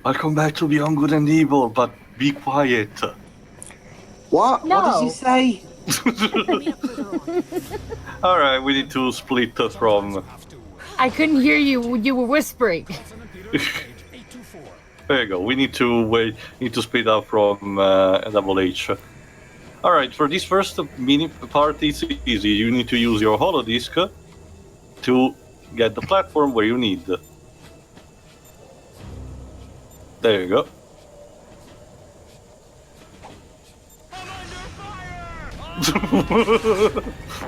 I'll come back to Beyond Good and Evil, but be quiet. What? No. What does he say? Alright, we need to split from... I couldn't hear you. You were whispering. There you go. We need to wait. Need to split up from Double H. Alright, for this first mini part, it's easy. You need to use your holodisc to get the platform where you need. There you go.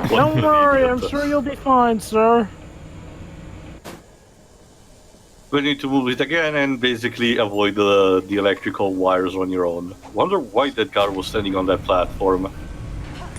Don't worry, I'm sure you'll be fine, sir. We need to move it again and basically avoid the electrical wires on your own. Wonder why that guard was standing on that platform.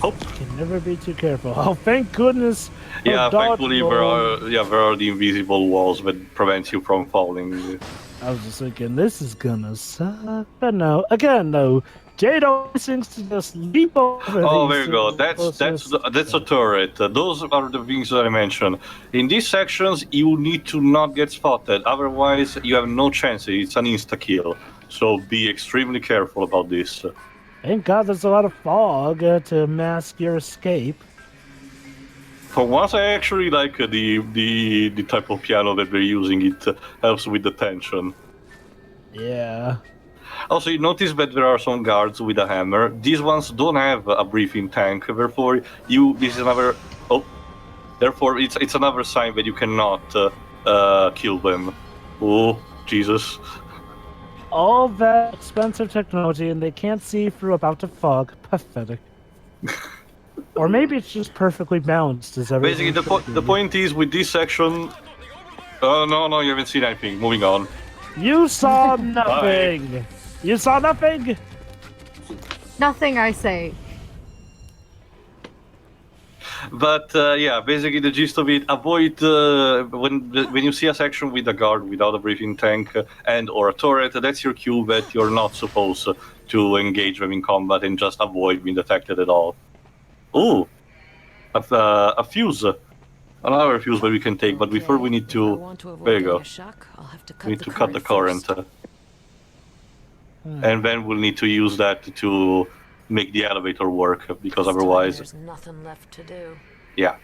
Oh. Can never be too careful. Oh, thank goodness. Yeah, thankfully there are the invisible walls that prevent you from falling. I was just thinking, this is gonna suck. But no, again, no. Jade always seems to just leap over. Oh, there you go. That's a turret. Those are the things that I mentioned. In these sections, you need to not get spotted. Otherwise, you have no chance. It's an insta-kill. So be extremely careful about this. Thank God there's a lot of fog to mask your escape. For once, I actually like the type of piano that they're using. It helps with the tension. Yeah. Also, you notice that there are some guards with a hammer. These ones don't have a breathing tank, therefore this is another. Oh, therefore it's another sign that you cannot kill them. Oh, Jesus! All that expensive technology, and they can't see through a bout of fog. Pathetic. Or maybe it's just perfectly balanced. As basically, the point is with this section. Oh no, you haven't seen anything. Moving on. You saw nothing. Bye. You saw nothing? Nothing, I say. But yeah, basically the gist of it: avoid when you see a section with a guard without a breathing tank and or a turret. That's your cue that you're not supposed to engage them in combat and just avoid being detected at all. Ooh, a fuse, another fuse that we can take. But before we need to, there you go. We need to cut the current. And then we'll need to use that to make the elevator work, because otherwise... There's nothing left to do. Yeah.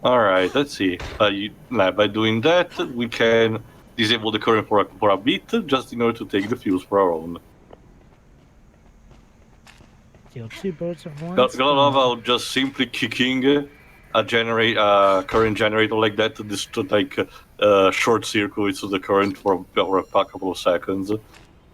Alright, let's see. By doing that, we can disable the current for a bit, just in order to take the fuse for our own. Kill two birds with one Gotta love how just simply kicking a current generator like that to like short circuits the current for a couple of seconds.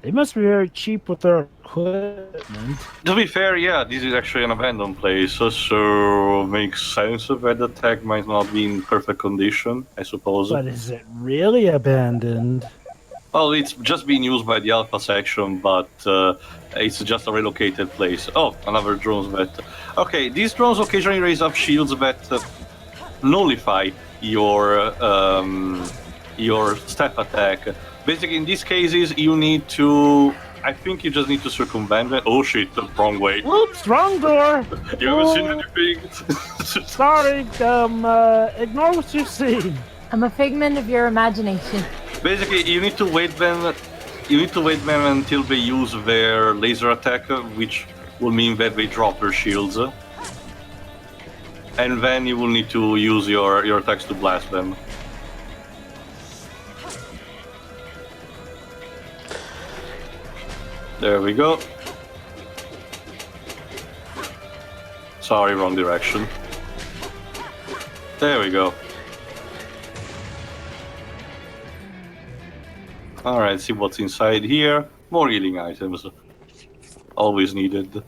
They must be very cheap with their equipment. To be fair, yeah, this is actually an abandoned place, so makes sense that the tech might not be in perfect condition, I suppose. But is it really abandoned? Well, it's just being used by the Alpha section, but it's just a relocated place. Oh, another drones that... Okay, these drones occasionally raise up shields that nullify your step attack. Basically, in these cases, you need to... I think you just need to circumvent it. Oh shit, the wrong way. Oops, wrong door! You haven't seen anything? Sorry, ignore what you've seen. I'm a figment of your imagination. Basically, you need to wait them. You need to wait them until they use their laser attack, which will mean that they drop their shields, and then you will need to use your attacks to blast them. There we go. Sorry, wrong direction. There we go. Alright, see what's inside here. More healing items. Always needed.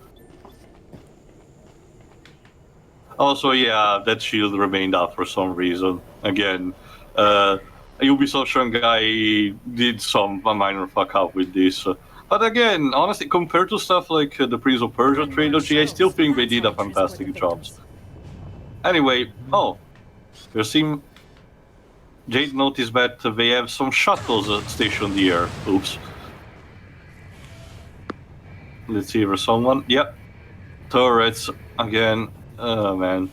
Also, yeah, that shield remained up for some reason. Again, Ubisoft Shanghai did a minor fuck up with this. But again, honestly, compared to stuff like the Prince of Persia trilogy, I still think they did a fantastic job. Anyway, oh, there seem... Jade noticed that they have some shuttles stationed here. Oops. Let's see if there's someone. Yep. Turrets again. Oh man.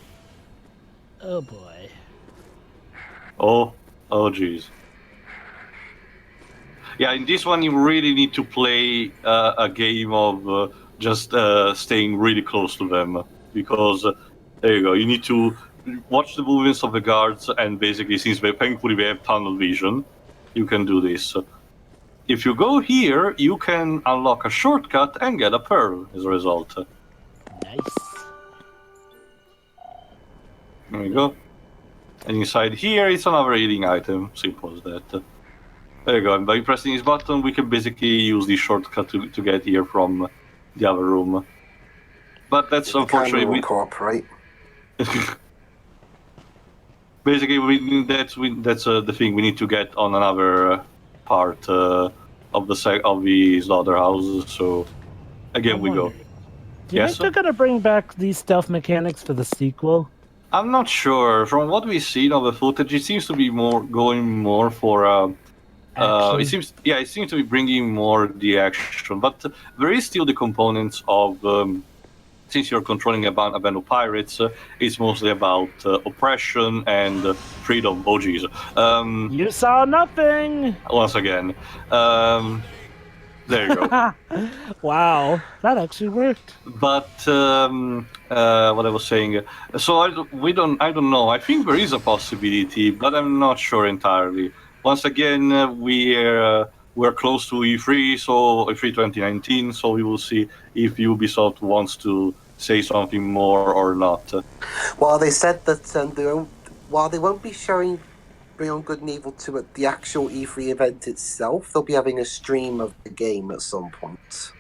Oh boy. Oh jeez. Yeah, in this one you really need to play a game of just staying really close to them because there you go. You need to watch the movements of the guards, and basically, since thankfully we have tunnel vision, you can do this. If you go here, you can unlock a shortcut and get a pearl as a result. Nice. There you go. And inside here, it's another healing item. Simple as that. There you go. And by pressing this button, we can basically use the shortcut to get here from the other room. But that's unfortunately we cooperate. Basically, that's the thing. We need to get on another part of the slaughterhouse. So again, we go. Do you think they're gonna bring back these stealth mechanics for the sequel? I'm not sure. From what we've seen of the footage, it seems to be going more for. It seems to be bringing more the action, but there is still the components of. Since you're controlling a band of pirates, it's mostly about oppression and freedom. Oh, jeez. You saw nothing! Once again. There you go. Wow, that actually worked. But what I was saying, so I don't know. I think there is a possibility, but I'm not sure entirely. Once again, we're close to E3, so E3 2019. So we will see if Ubisoft wants to say something more or not. Well, they said that while they won't be showing Beyond Good and Evil 2 at the actual E3 event itself, they'll be having a stream of the game at some point.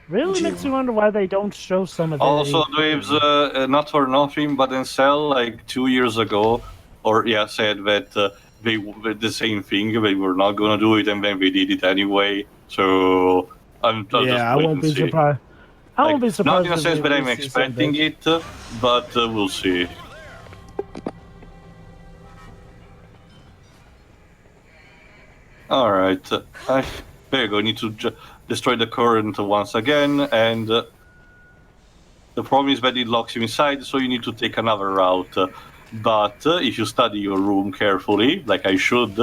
Really makes me wonder why they don't show some of the... Also, Waves, not for nothing, but Encel, like 2 years ago, said that they did the same thing. They were not going to do it, and then they did it anyway. So I won't be surprised. I won't be surprised. Not in a sense that I'm expecting it, but we'll see. All right, there you go. I need to destroy the current once again, and the problem is that it locks you inside, so you need to take another route. But if you study your room carefully, like I should...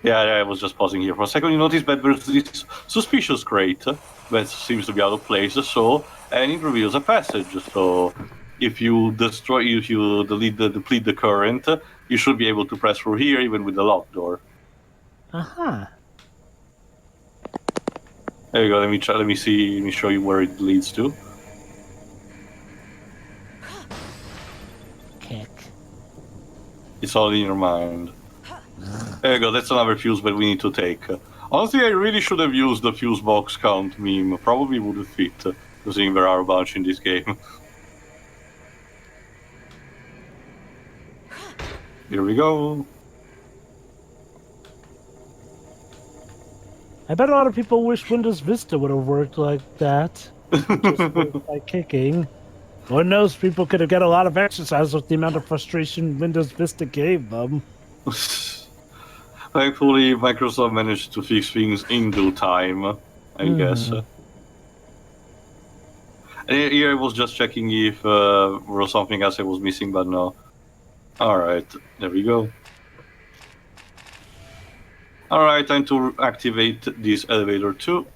Yeah, I was just pausing here for a second. You notice that there's this suspicious crate that seems to be out of place, and it reveals a passage. So if you deplete the current, you should be able to press through here, even with the locked door. Uh-huh. There you go. Let me show you where it leads to. Kick. It's all in your mind. There you go. That's another fuse that we need to take. Honestly, I really should have used the fuse box count meme. Probably would have fit, considering there are a bunch in this game. Here we go. I bet a lot of people wish Windows Vista would have worked like that. Just by kicking. Lord knows people could have got a lot of exercise with the amount of frustration Windows Vista gave them. Thankfully, Microsoft managed to fix things in due time, I guess. Here I was just checking if there was something else I was missing, but no. Alright, there we go. Alright, time to activate this elevator too.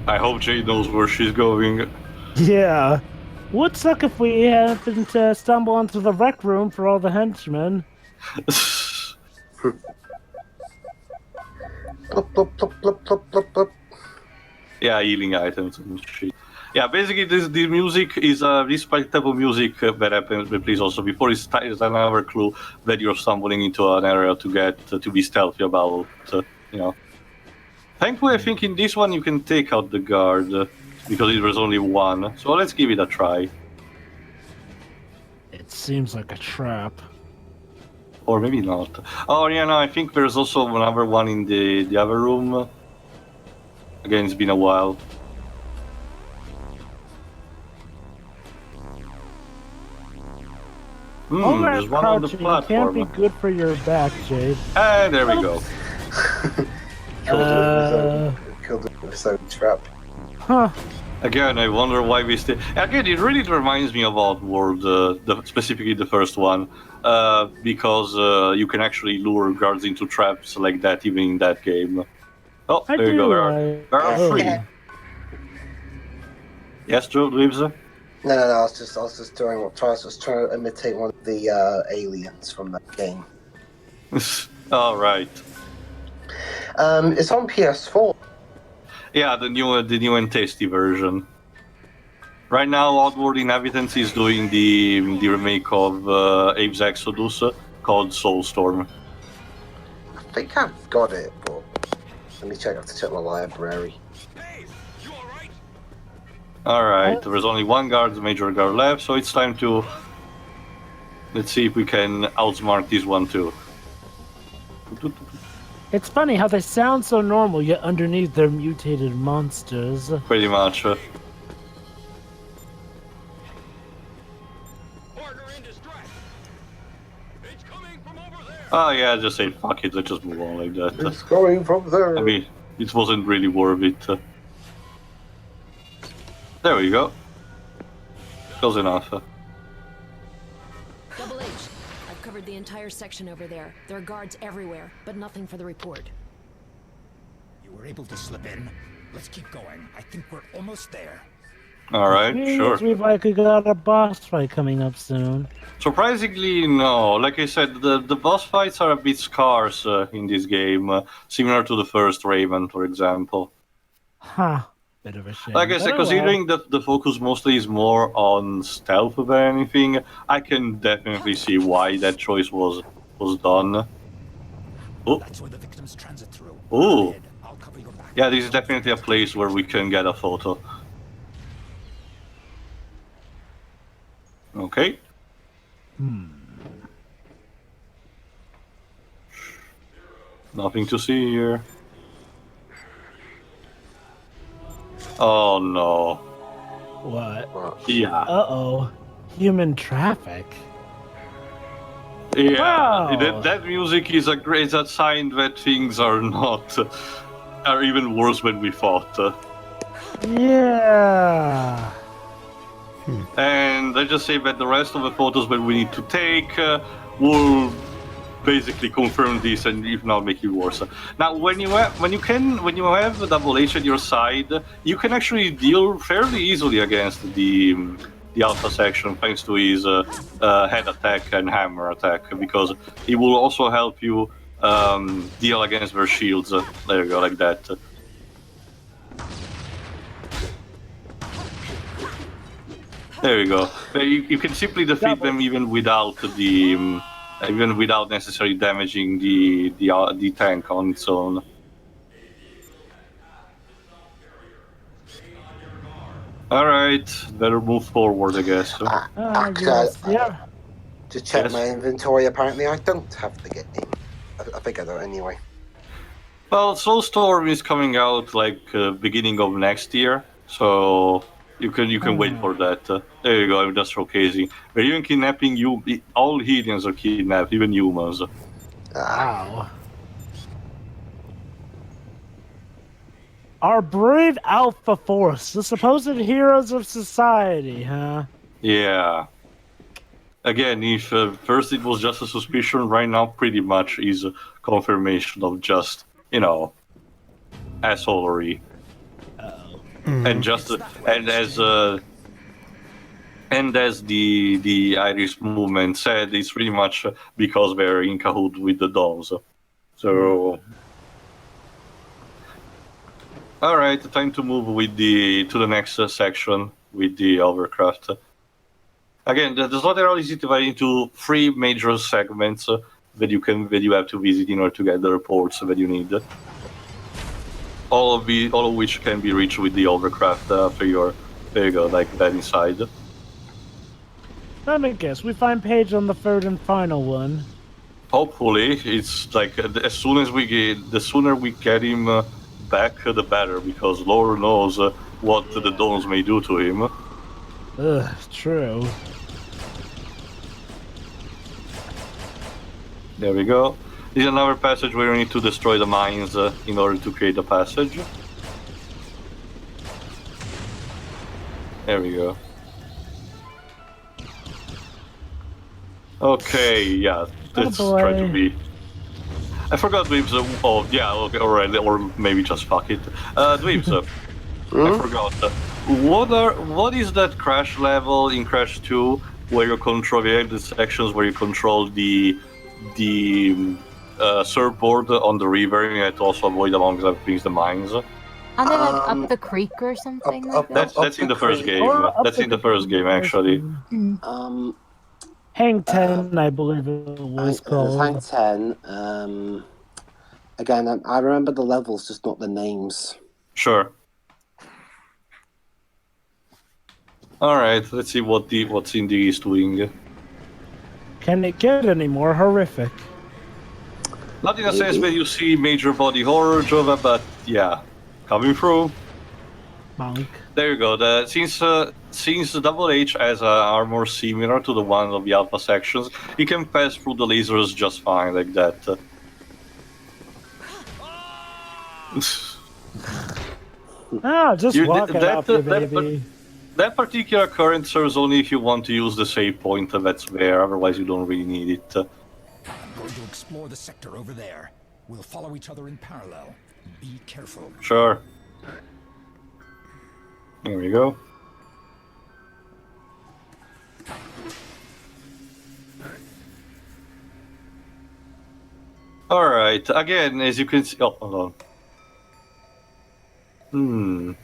I hope Jade knows where she's going. Yeah. Would suck if we happened to stumble into the rec room for all the henchmen. Plop, plop, plop, plop, plop, plop, plop. Yeah, healing items and shit. Yeah, basically this music is this type of music that happens. But please also before is another clue that you're stumbling into an area to be stealthy about. Thankfully, I think in this one you can take out the guard because there's only one. So let's give it a try. It seems like a trap. Or maybe not. Oh yeah, no, I think there's also another one in the other room. Again, it's been a while. All that there's one on the crouching platform. can't be good for your back, Jade. And there we go. Killed it with his own trap. Huh. Again, I wonder why we still. Again, it really reminds me of Oddworld, specifically the first one, because you can actually lure guards into traps like that even in that game. Oh, I there you do go. like. There are three. Oh. Yes, Joe lives. No, I was just trying to imitate one of the aliens from that game. All right. It's on PS4. Yeah, the new and tasty version. Right now, Oddworld Inhabitants is doing the remake of Abe's Exodus called Soulstorm. I think I've got it, but let me check. I have to check my library. All right, there's only one major guard left, so it's time to. Let's see if we can outsmart this one too. It's funny how they sound so normal, yet underneath they're mutated monsters. Pretty much. Oh yeah, just say fuck it, let's just move on like that. It's going from there. I mean, it wasn't really worth it. There we go. Close enough. Double H, I've covered the entire section over there. There are guards everywhere, but nothing for the report. You were able to slip in. Let's keep going. I think we're almost there. Alright, sure. We've likely got a boss fight coming up soon. Surprisingly, no. Like I said, the boss fights are a bit scarce in this game, similar to the first Regiment, for example. Huh. Bit of a shame. Like I said, considering that the focus mostly is more on stealth than anything, I can definitely see why that choice was done. Oh. That's where the victims transit through. Ooh. I'll cover your back. Yeah, this is definitely a place where we can get a photo. Okay. Nothing to see here. Oh no. What? Yeah. Uh-oh. Human traffic. Yeah. Wow. That music is a sign that things are not are even worse than we thought. Yeah. And I just say that the rest of the photos that we need to take will basically confirm this, and if not, make it worse. Now, when you have a double H at your side, you can actually deal fairly easily against the Alpha section, thanks to his head attack and hammer attack, because it will also help you deal against their shields. There you go, like that. There you go. You can simply defeat them even without necessarily damaging the tank on its own. All right, better move forward, I guess. Yes, yeah. To check Yes. my inventory, apparently I don't have the game. I think I don't anyway. Well, Soulstorm is coming out like beginning of next year, so you can wait for that. There you go. I'm just showcasing. They're even kidnapping you. All Hillyans are kidnapped, even humans. Wow. Our brave Alpha Force, the supposed heroes of society, huh? Yeah. Again, if first it was just a suspicion, right now pretty much is a confirmation of just, assholery. And just and as the Irish movement said, it's pretty much because they're in cahoot with the DomZ. So, all right, time to move with to the next section with the overcraft. Again, the Slaughterhouse is divided into 3 major segments that you have to visit in order to get the reports that you need. All of which can be reached with the overcraft after there you go, like that inside. Let me guess, we find Paige on the 3rd and final one. Hopefully, it's like the sooner we get him back, the better, because Lord knows what the DomZ may do to him. Ugh, true. There we go. This is another passage where you need to destroy the mines in order to create a passage. There we go. Okay, yeah, that's trying to be. I forgot Dweebs. Oh, yeah, okay, already, or maybe just fuck it. Dweebs, I forgot. What is that crash level in Crash 2 where you control the sections where you control the surfboard on the river and also avoid amongst other things the mines? Aren't they like up the creek or something like that? That's in the first game. That's in the first game, actually. Hang 10, I believe it was called. Hang 10. Again, I remember the levels, just not the names. Sure. All right, let's see what's in the East Wing. Can it get any more horrific? Not in a sense where you see major body horror, Jova, but yeah, coming through. Monk. There you go. Since the Double H has an armor similar to the one of the Alpha sections, you can pass through the lasers just fine like that. Just walk it up, baby. That particular current serves only if you want to use the save point that's there, otherwise you don't really need it. I'm going to explore the sector over there. We'll follow each other in parallel. Be careful. Sure. There we go. Alright, again, as you can see... Oh, hold on.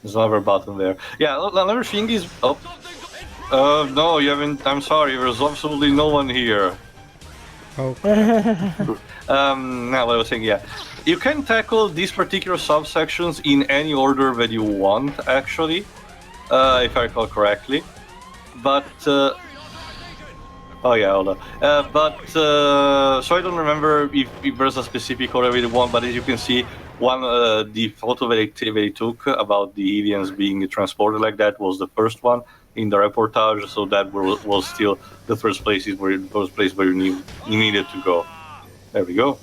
There's another button there. Yeah, another thing is... Oh. No, you haven't... I'm sorry, there's absolutely no one here. Oh. Now what I was saying, yeah. You can tackle these particular subsections in any order that you want, actually. If I recall correctly. But... Oh yeah, hold on. So I don't remember if there's a specific order you want, but as you can see, the photo that they took about the Hillyans being transported like that was the first one in the reportage, so that was still the first place where you needed to go. There we go.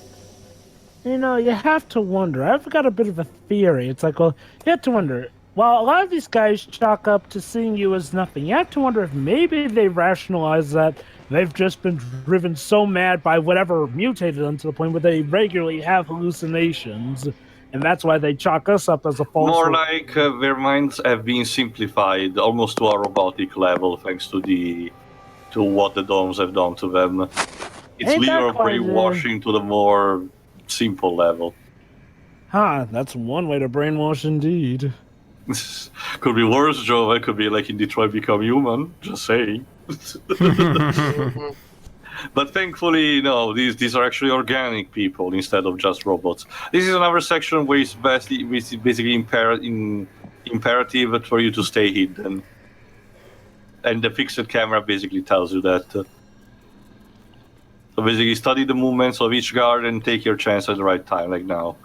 You know, you have to wonder. I've got a bit of a theory. It's like, well, you have to wonder. While a lot of these guys chalk up to seeing you as nothing, you have to wonder if maybe they rationalize that they've just been driven so mad by whatever mutated them to the point where they regularly have hallucinations, and that's why they chalk us up as a false... More like their minds have been simplified almost to a robotic level thanks to what the DomZ have done to them. It's Ain't that literal quite, brainwashing to the more simple level. That's one way to brainwash indeed. Could be worse, Joe. It could be like in Detroit Become Human. Just saying. But thankfully, no. These are actually organic people instead of just robots. This is another section where it's basically imperative for you to stay hidden, and the fixed camera basically tells you that. So basically, study the movements of each guard and take your chance at the right time, like now.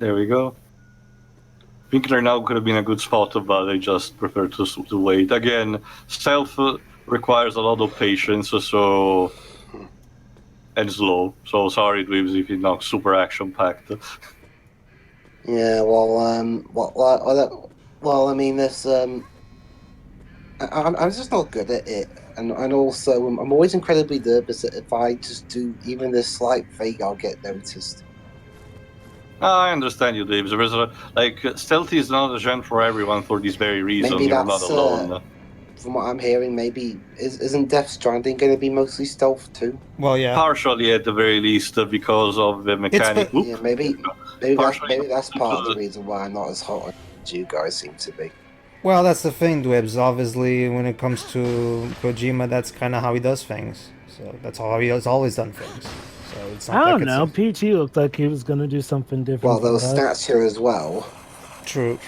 There we go. Winkler now could have been a good spot, but I just prefer to wait. Again, stealth requires a lot of patience, and slow. So sorry, Dweebs, if it's not super action-packed. Yeah, well, I mean, there's I'm just not good at it, and also I'm always incredibly nervous that if I just do even this slight thing, I'll get noticed. I understand you, Dave. Stealthy is not a genre for everyone for this very reason. Maybe You're that's, not alone. From what I'm hearing, maybe isn't Death Stranding going to be mostly stealth too? Well, yeah. Partially, at the very least, because of the mechanic. Yeah, maybe that's part of the reason why I'm not as hot as you guys seem to be. Well, that's the thing, Dwebs. Obviously, when it comes to Kojima, that's kind of how he does things. So that's how he has always done things. So it's not I like don't know. PT looked like he was going to do something different. Well, there were stats here as well. True.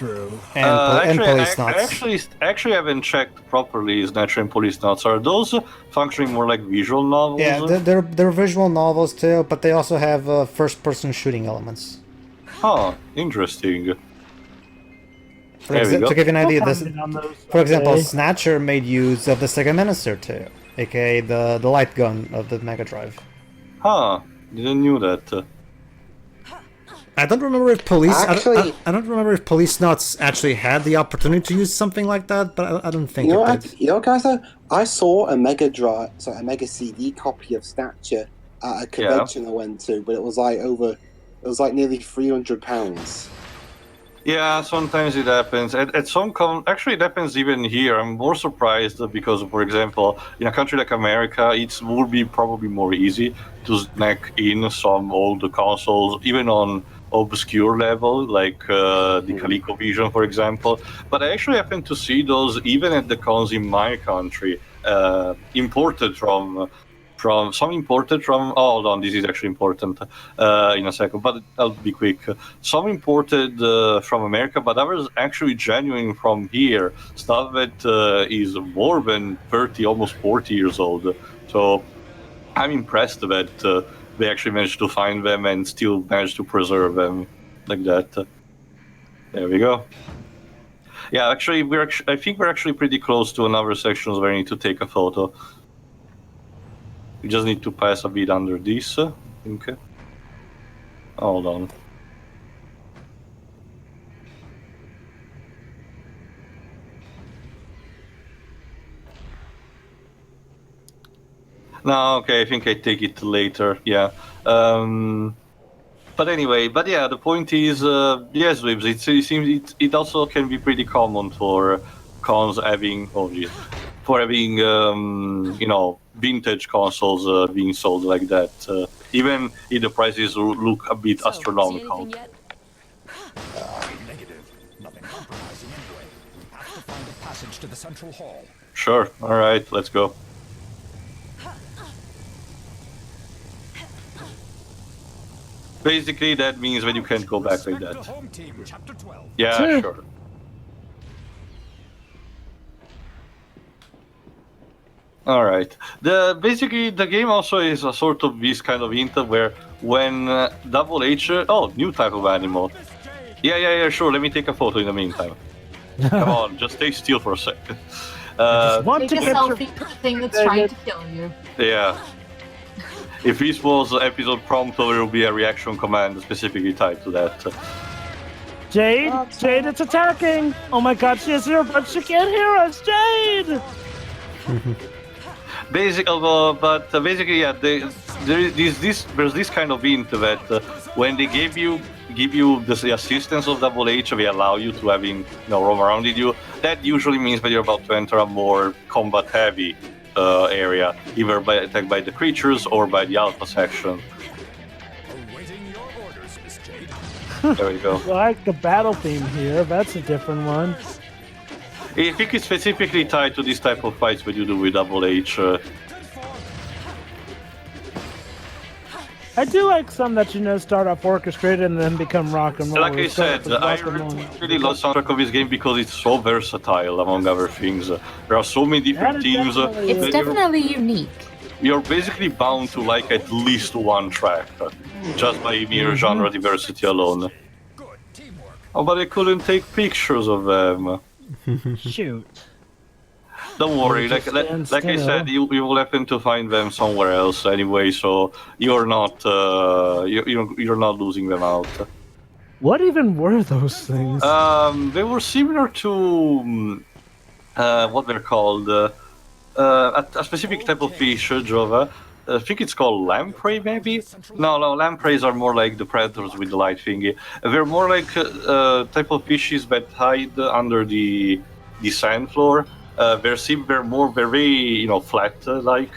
And police knots. Actually, I haven't checked properly. Is Nature and Police Knots, are those functioning more like visual novels? Yeah, they're visual novels too, but they also have first-person shooting elements. Huh, interesting. There we go. To give you an idea, this, Comment on those for example, someday. Snatcher made use of the Sega Minister too, aka the light gun of the Mega Drive. Huh, didn't knew that. I don't remember if police. Actually- I don't remember if police nuts actually had the opportunity to use something like that, but I don't think You know, it did. you know, guys. I saw a a Mega CD copy of Stature at a convention I went to, but it was like nearly £300. Yeah, sometimes it happens. At some actually, it happens even here. I'm more surprised because, for example, in a country like America, it would be probably more easy to snack in some old consoles, even on obscure level, like the ColecoVision, for example. But I actually happen to see those even at the cons in my country, imported from. Oh, hold on, this is actually important in a second, but I'll be quick. Some imported from America, but others actually genuine from here. Stuff that is more than 30, almost 40 years old. So I'm impressed that they actually managed to find them and still managed to preserve them like that. There we go. Yeah, actually, I think we're actually pretty close to another section where I need to take a photo. We just need to pass a bit under this, I think. Hold on. No, okay, I think I take it later, yeah. But anyway, yeah, the point is, yes, Wibs, it seems it also can be pretty common for cons having, for having, you know, vintage consoles being sold like that, even if the prices look a bit astronomical. Negative. Nothing compromising anyway. We have to find a passage to the central hall. Sure, alright, let's go. Basically, that means that you can't go back like Respect that. the home team, chapter 12. Yeah, Sure. sure. All right. Basically the game also is a sort of this kind of hint where when Double H, new type of animal. Yeah, sure. Let me take a photo in the meantime. Come on, just stay still for a second. Want Take to a picture selfie for the thing that's trying to kill you. Yeah. If this was episode prompt, there will be a reaction command specifically tied to that. Jade, it's attacking! Oh my god, she has zero, but she can't hear us, Jade! Basically, yeah, there's this kind of hint that when they give you the assistance of Double H, they allow you to roam around with you. That usually means that you're about to enter a more combat-heavy area, either attacked by the creatures or by the Alpha section. Awaiting your orders, Miss Jade. There we go. Like the battle theme here, that's a different one. I think it's specifically tied to this type of fights that you do with Double H. I do like some that, start off orchestrated and then become rock and roll. Like I said, I really love the soundtrack of this game because it's so versatile, among other things. There are so many different teams. It's definitely unique. You're basically bound to like at least one track, just by mere genre diversity alone. Good teamwork. Oh, but I couldn't take pictures of them. Shoot. Don't worry, like I said, you will happen to find them somewhere else anyway, so you're not you're not losing them out. What even were those things? They were similar to what they're called, a specific type of fish, Jova. I think it's called lamprey, maybe? No, lampreys are more like the predators with the light thingy. They're more like type of fishes that hide under the sand floor. They're more very flat like,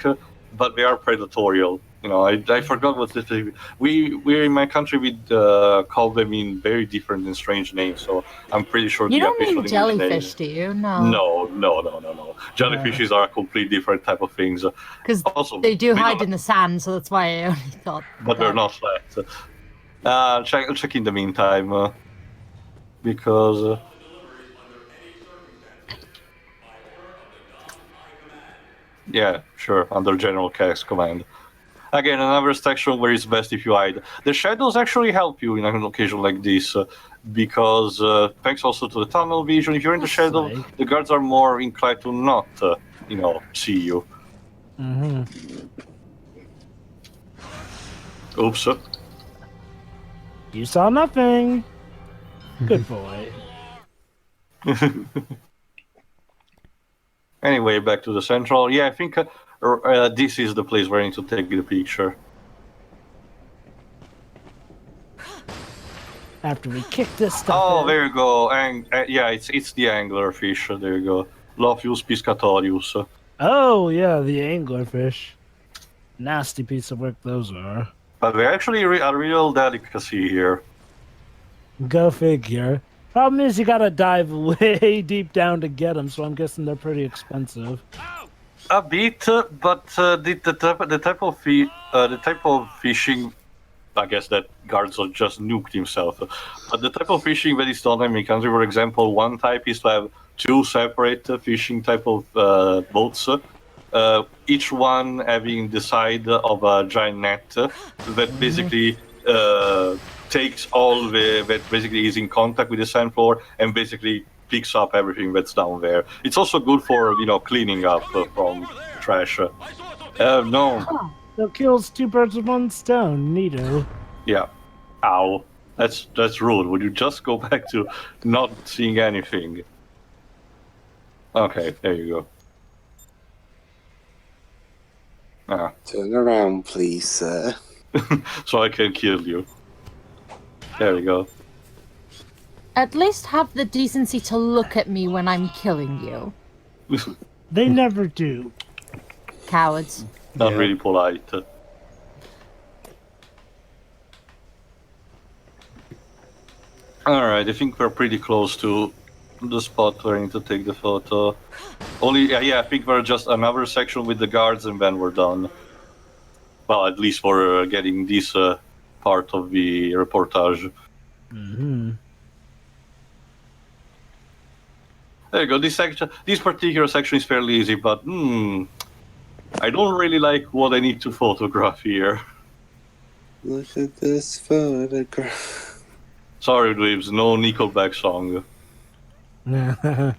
but they are predatorial. I forgot what this is. We're in my country we call them in very different and strange names. So I'm pretty sure You the don't official mean English jellyfish, do you? No. No. Jellyfishes are a completely different type of things. Because Also, they do hide don't- in the sand, so that's why I only thought. but they're not flat. I'll check in the meantime, because. Yeah, sure. Under General Cax command. Again, another section where it's best if you hide. The shadows actually help you in an occasion like this, because thanks also to the tunnel vision, if you're in the shadow, the guards are more inclined to not, see you. Oops. You saw nothing. Good boy. Anyway, back to the central. Yeah, I think this is the place where I need to take the picture. After we kick this stuff Oh, there you go. Yeah, it's the anglerfish. There you go. Lophius piscatorius. Oh, yeah, the anglerfish. Nasty piece of work those are. But they're actually a real delicacy here. Go figure. Problem is, you gotta dive way deep down to get them, so I'm guessing they're pretty expensive. A bit, but the type of fishing, I guess that guards are just nuked himself. But the type of fishing that is done in my country, for example, one type is to have two separate fishing type of boats, each one having the side of a giant net that basically takes all that basically is in contact with the sand floor and basically picks up everything that's down there. It's also good for cleaning up from trash. No. Huh. That kills two birds with one stone. Neato. Yeah. Ow. That's rude. Would you just go back to not seeing anything? Okay, there you go. Ah. Turn around, please, sir. So I can kill you. There we go. At least have the decency to look at me when I'm killing you. They never do. Cowards. Not really polite. Alright, I think we're pretty close to the spot where I need to take the photo. I think we're just another section with the guards and then we're done. Well, at least for getting this part of the reportage. There you go. This particular section is fairly easy, but I don't really like what I need to photograph here. Look at this photograph. Sorry, Dweebs, no Nickelback song. Yep.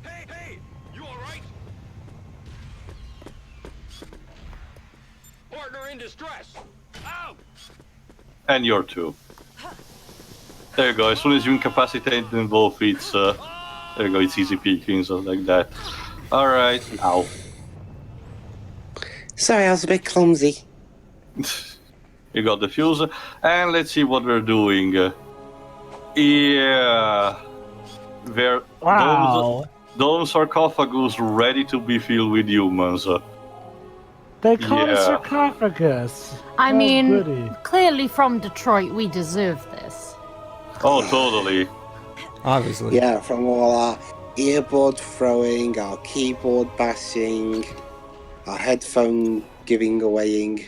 Hey, you all right? Partner in distress. Ow! And you're too. There you go. As soon as you incapacitate them both, it's there you go. It's easy peeking, so like that. All right. Ow. Sorry, I was a bit clumsy. You got the fuse, and let's see what we're doing. Yeah, there. Wow. Those sarcophagus ready to be filled with humans. They call it Yeah. sarcophagus. I Oh, mean, goody. clearly from Detroit, we deserve this. Oh, totally. Obviously. Yeah, from all our earbud throwing, our keyboard bashing, our headphone giving awaying.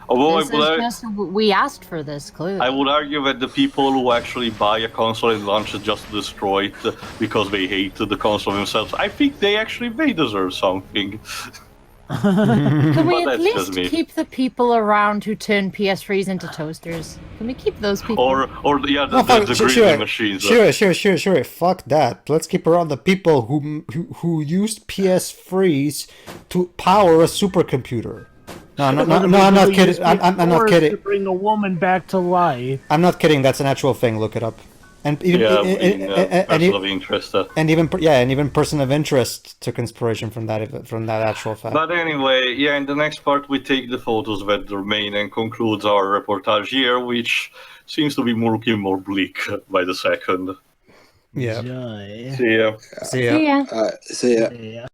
Although This is just, we asked for this, clearly. I would argue that the people who actually buy a console and launch it just to destroy it because they hate the console themselves, I think they deserve something. Can we But at that's just least me. keep the people around who turn PS3s into toasters? Can we keep those people? Or yeah, No, the sure, greedy machines. Sure. Fuck that. Let's keep around the people who used PS3s to power a supercomputer. No, I'm not kidding. I'm not kidding. To bring a woman back to life. I'm not kidding. That's an actual thing. Look it up. And even Person of interest. and even person of interest took inspiration from that actual fact. But anyway, yeah, in the next part we take the photos that remain and concludes our reportage here, which seems to be looking more bleak by the second. Yeah. Joy. See ya. See ya. Yeah. See ya. Yeah.